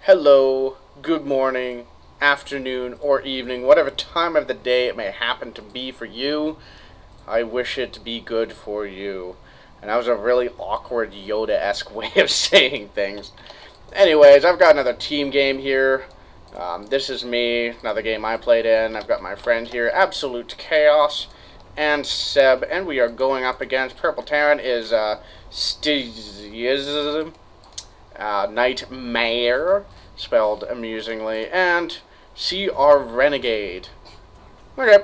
Hello, good morning, afternoon, or evening, whatever time of the day it may happen to be for you. I wish it to be good for you. And that was a really awkward Yoda-esque way of saying things. Anyways, I've got another team game here. This is me, another game I played in. I've got my friend here, Absolute Chaos, and Seb, and we are going up against Purple Terran is TTZ, Nightmare, spelled amusingly, and CR Renegade. Okay,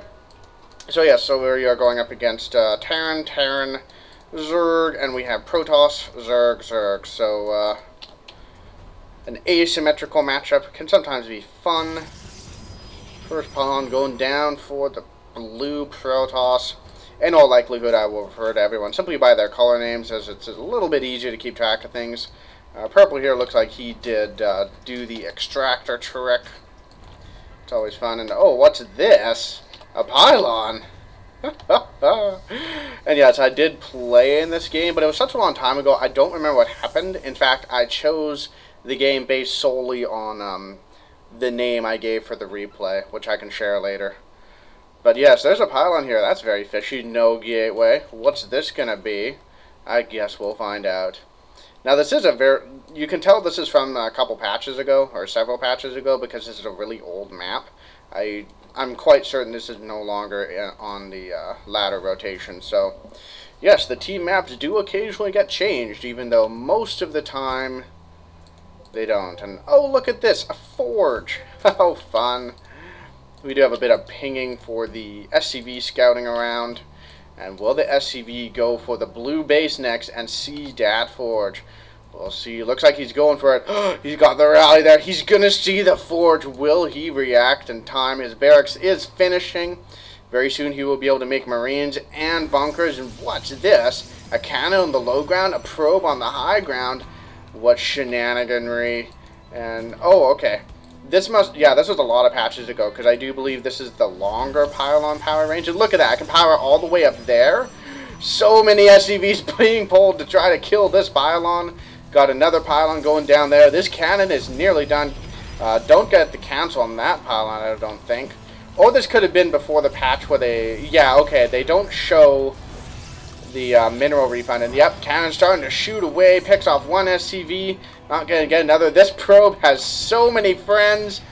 so yes, so we are going up against Terran, Zerg, and we have Protoss, Zerg. So an asymmetrical matchup can sometimes be fun. First pawn going down for the blue Protoss. In all likelihood, I will refer to everyone simply by their color names, as it's a little bit easier to keep track of things. Purple here looks like he did do the extractor trick. It's always fun. And oh, what's this? A pylon. And yes, I did play in this game, but it was such a long time ago, I don't remember what happened. In fact, I chose the game based solely on the name I gave for the replay, which I can share later. But yes, there's a pylon here. That's very fishy. No gateway. What's this gonna be? I guess we'll find out. Now this is you can tell this is from a couple patches ago, or several patches ago, because this is a really old map. I'm quite certain this is no longer on the ladder rotation. So yes, the team maps do occasionally get changed, even though most of the time they don't. And oh, look at this, a forge. How fun. We do have a bit of pinging for the SCV scouting around. And will the SCV go for the blue base next and see that forge? We'll see. Looks like he's going for it. He's got the rally there. He's going to see the forge. Will he react in time? His barracks is finishing. Very soon he will be able to make marines and bunkers. And what's this? A cannon on the low ground, a probe on the high ground. What shenaniganry. And, oh, okay. This was a lot of patches ago, because I do believe this is the longer pylon power range. And look at that, I can power all the way up there. So many SCVs being pulled to try to kill this pylon. Got another pylon going down there. This cannon is nearly done. Don't get the cancel on that pylon, I don't think. Or this could have been before the patch where they... Yeah, okay, they don't show the mineral refund. And yep, cannon's starting to shoot away. Picks off one SCV. Not going to get another. This probe has so many friends.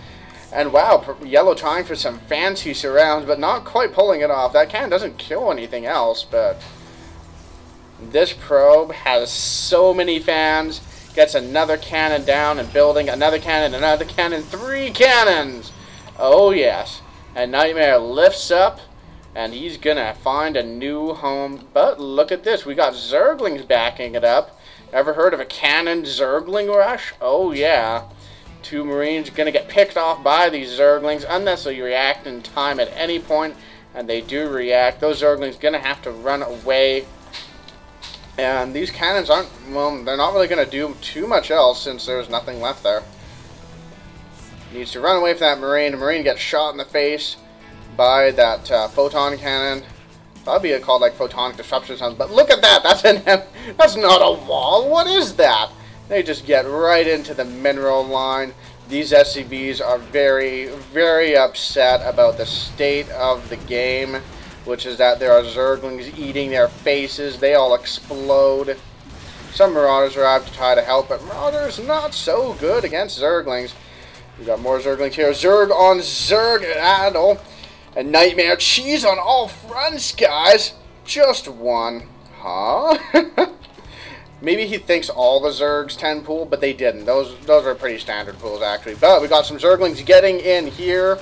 And wow, yellow trying for some fancy surrounds, but not quite pulling it off. That cannon doesn't kill anything else, but this probe has so many fans. Gets another cannon down and building. Another cannon, 3 cannons. Oh yes. And Nightmare lifts up, and he's going to find a new home. But look at this. We got Zerglings backing it up. Ever heard of a cannon Zergling rush? Oh yeah. 2 Marines gonna get picked off by these Zerglings unless they react in time at any point, and they do react. Those Zerglings gonna have to run away. And these cannons aren't, well, they're not really gonna do too much else since there's nothing left there. Needs to run away from that Marine. The Marine gets shot in the face by that photon cannon. That'd be called like photonic disruption or something. But look at that! That's not a wall. What is that? They just get right into the mineral line. These SCVs are very, very upset about the state of the game, which is that there are Zerglings eating their faces. They all explode. Some Marauders arrive to try to help, but Marauders not so good against Zerglings. We got more Zerglings here. Zerg on Zerg battle. And Nightmare cheese on all fronts, guys. Just one. Huh? Maybe he thinks all the Zergs 10 pool, but they didn't. Those are pretty standard pools, actually. But we got some Zerglings getting in here.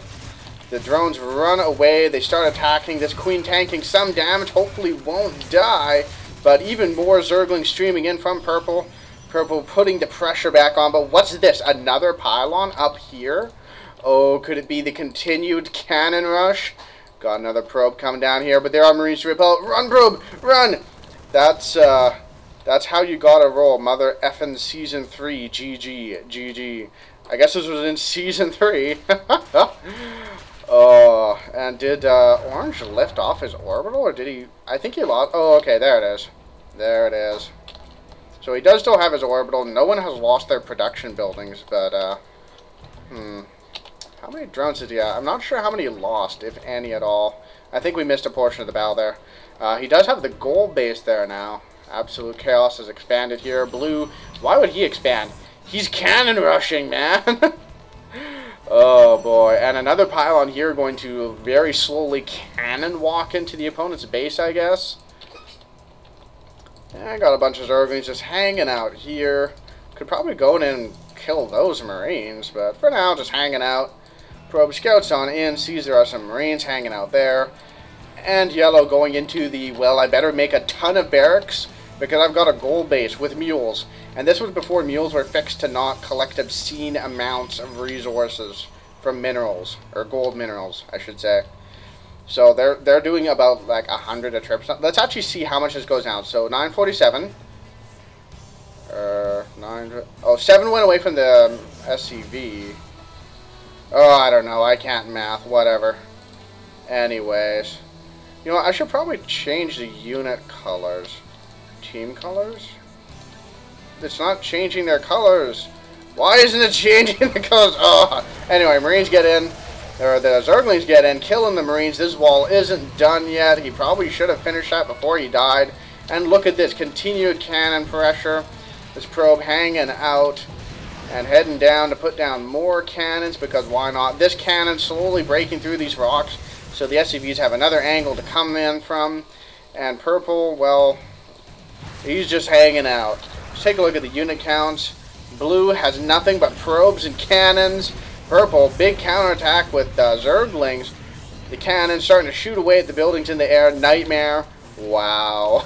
The drones run away. They start attacking. This Queen tanking some damage. Hopefully won't die. But even more Zerglings streaming in from Purple. Purple putting the pressure back on. But what's this? Another pylon up here? Oh, could it be the continued cannon rush? Got another probe coming down here, but there are Marines to repel. Run, probe! Run! That's how you gotta roll. Mother effing Season 3. GG. GG. I guess this was in Season 3. Oh, and did Orange lift off his orbital, or did he... I think he lost... Oh, okay, there it is. There it is. So he does still have his orbital. No one has lost their production buildings, but How many drones did he have? I'm not sure how many he lost, if any at all. I think we missed a portion of the battle there. He does have the gold base there now. Absolute Chaos has expanded here. Blue, why would he expand? He's cannon rushing, man. Oh, boy. And another pylon here going to very slowly cannon walk into the opponent's base, I guess. Yeah, I got a bunch of Zerglings just hanging out here. Could probably go in and kill those Marines, but for now, just hanging out. Probe scouts on in, sees there are some Marines hanging out there. And yellow going into the, well, I better make a ton of barracks because I've got a gold base with mules. And this was before mules were fixed to not collect obscene amounts of resources from minerals, or gold minerals, I should say. So they're doing about like 100 a trip. Let's actually see how much this goes down. So 947. 7 went away from the SCV. Oh, I don't know. I can't math. Whatever. Anyways. You know, I should probably change the unit colors. Team colors? It's not changing their colors. Why isn't it changing the colors? Oh. Anyway, Marines get in. Or the Zerglings get in, killing the Marines. This wall isn't done yet. He probably should have finished that before he died. And look at this. Continued cannon pressure. This probe hanging out and heading down to put down more cannons, because why not? This cannon slowly breaking through these rocks, so the SCVs have another angle to come in from. And purple, well, he's just hanging out. Let's take a look at the unit counts. Blue has nothing but probes and cannons. Purple, big counterattack with Zerglings. The cannons starting to shoot away at the buildings in the air. Nightmare. Wow.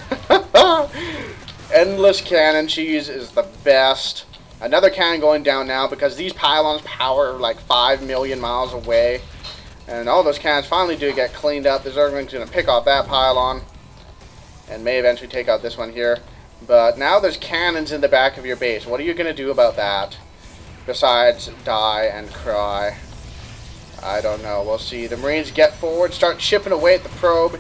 Endless cannon cheese is the best. Another cannon going down now because these pylons power like 5 million miles away. And all those cannons finally do get cleaned up. The Zergling's going to pick off that pylon and may eventually take out this one here. But now there's cannons in the back of your base. What are you going to do about that? Besides die and cry. I don't know. We'll see. The Marines get forward, start chipping away at the probe.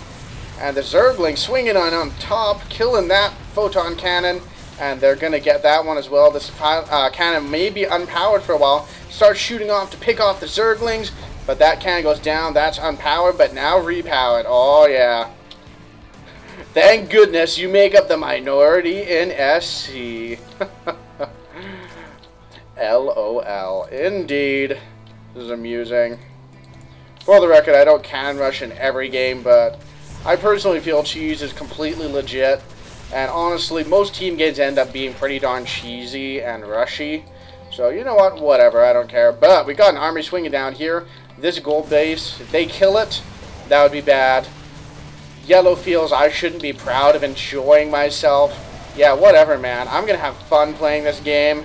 And the Zergling swinging on top, killing that photon cannon. And they're going to get that one as well. This cannon may be unpowered for a while. Starts shooting off to pick off the Zerglings. But that cannon goes down. That's unpowered, but now repowered. Oh, yeah. Thank goodness you make up the minority in SC. LOL. Indeed. This is amusing. For the record, I don't cannon rush in every game, but I personally feel cheese is completely legit. And honestly, most team games end up being pretty darn cheesy and rushy. So, you know what? Whatever. I don't care. But we got an army swinging down here. This gold base, if they kill it, that would be bad. Yellow feels I shouldn't be proud of enjoying myself. Yeah, whatever, man. I'm going to have fun playing this game.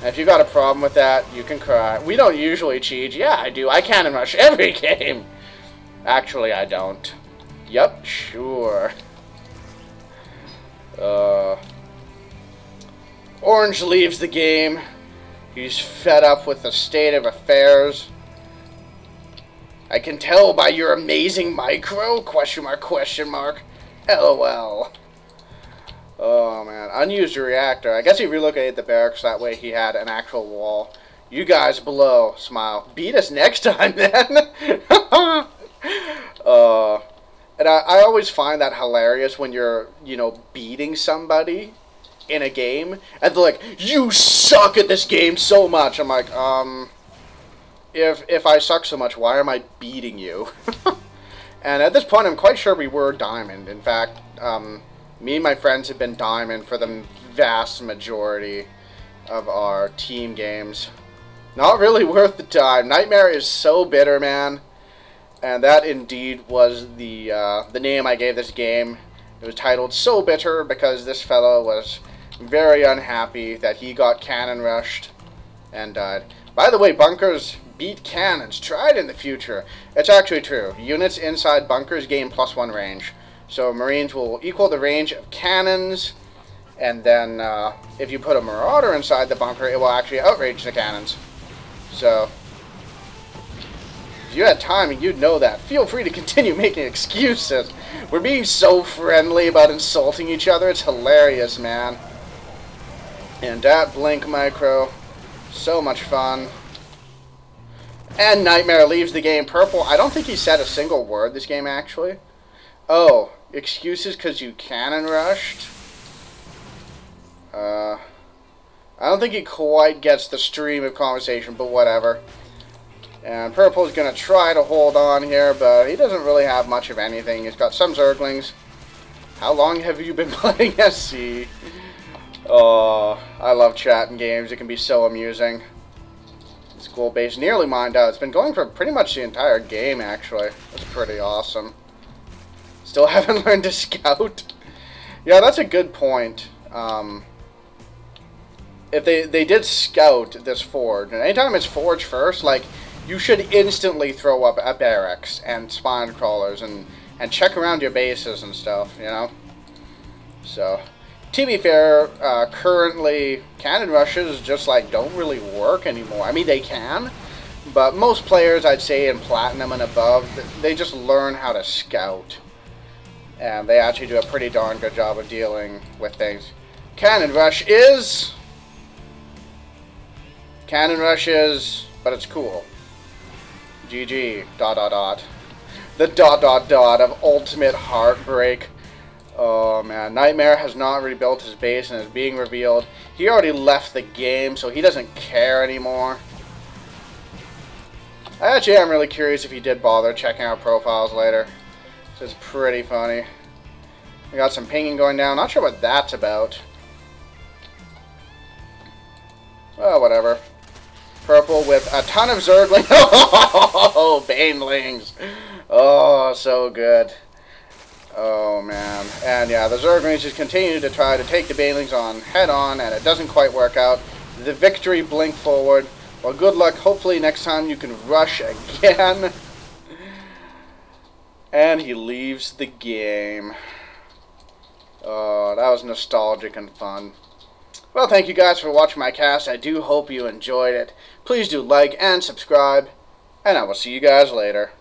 And if you got a problem with that, you can cry. We don't usually cheat. Yeah, I do. I cannon rush every game. Actually, I don't. Yep, sure. Orange leaves the game. He's fed up with the state of affairs. I can tell by your amazing micro, question mark, question mark. LOL. Oh, man. Unused reactor. I guess he relocated the barracks. That way he had an actual wall. You guys below. Smile. Beat us next time, then. And I always find that hilarious when you're, you know, beating somebody in a game. And they're like, you suck at this game so much. I'm like, If I suck so much, why am I beating you? And at this point, I'm quite sure we were diamond. In fact, me and my friends have been diamond for the vast majority of our team games. Not really worth the time. Nightmare is so bitter, man. And that indeed was the name I gave this game. It was titled So Bitter because this fellow was very unhappy that he got cannon rushed and died. By the way, bunkers beat cannons. Try it in the future. It's actually true. Units inside bunkers gain +1 range. So Marines will equal the range of cannons. And then if you put a Marauder inside the bunker, it will actually outrage the cannons. So if you had time and you'd know that, feel free to continue making excuses. We're being so friendly about insulting each other. It's hilarious, man. And that Blink Micro. So much fun. And Nightmare leaves the game. Purple, I don't think he said a single word this game, actually. Oh, excuses because you cannon rushed? I don't think he quite gets the stream of conversation, but whatever. And Purple's going to try to hold on here, but he doesn't really have much of anything. He's got some Zerglings. How long have you been playing SC? Oh, I love chatting games. It can be so amusing. School base nearly mined out. It's been going for pretty much the entire game, actually. That's pretty awesome. Still haven't learned to scout. Yeah, that's a good point. If they did scout this forge, and anytime it's forge first, like, you should instantly throw up a barracks and spawn crawlers and check around your bases and stuff, you know? So, to be fair, currently, cannon rushes just, like, don't really work anymore. I mean, they can, but most players, I'd say, in Platinum and above, they just learn how to scout. And they actually do a pretty darn good job of dealing with things. Cannon rush is... Cannon rush is... But it's cool. GG. ... The ... of ultimate heartbreak. Oh man, Nightmare has not rebuilt his base and is being revealed. He already left the game, so he doesn't care anymore. I actually am really curious if he did bother checking out profiles later. So it's pretty funny. We got some pinging going down. Not sure what that's about. Oh, whatever. Purple with a ton of Zerglings. Oh, Banelings. Oh, so good. Oh, man. And yeah, the Zerglings just continue to try to take the Banelings on head-on, and it doesn't quite work out. The victory blink forward. Well, good luck. Hopefully next time you can rush again. And he leaves the game. Oh, that was nostalgic and fun. Well, thank you guys for watching my cast. I do hope you enjoyed it. Please do like and subscribe, and I will see you guys later.